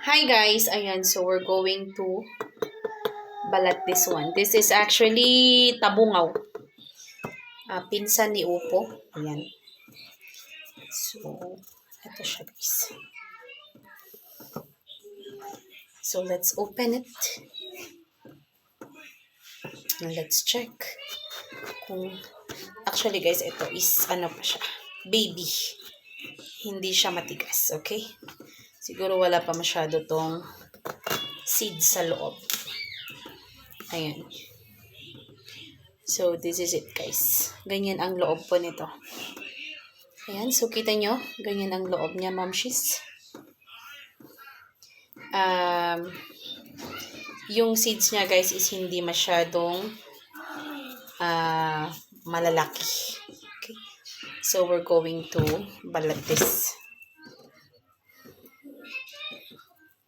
Hi guys, ayan, so we're going to balat this one. This is actually tabungaw. Pinsan ni Upo. Ayan. So, ito siya guys. So, let's open it. And let's check kung actually guys, ito is ano pa siya. Baby. Hindi siya matigas, okay? Siguro wala pa masyado tong seeds sa loob. Ayan. So, this is it guys. Ganyan ang loob po nito. Ayan, so kita nyo, ganyan ang loob niya, momshies. Yung seeds niya guys is hindi masyadong malalaki. Okay. So, we're going to balat this.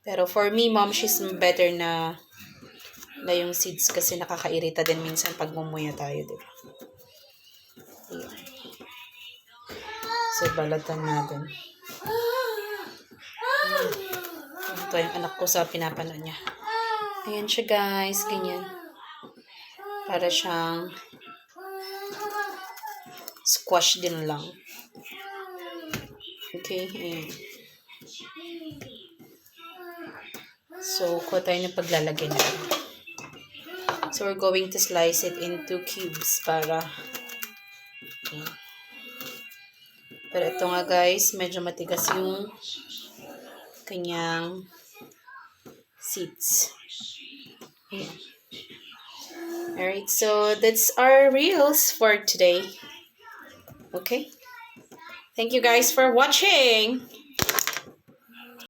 Pero for me, momshies, better na yung seeds kasi nakakairita din minsan pag mumuya tayo, diba? Ayan. So, balatan natin. Ito yung anak ko sa pinapanood niya. Ayan siya guys, ganyan. Para siyang squash din lang. Okay, ayan. So, kuha tayo ng paglalagay na. So, we're going to slice it into cubes para ayan. Pero ito nga guys, medyo matigas yung kanyang seeds. Ayan. Alright, so that's our reels for today. Okay? Thank you guys for watching!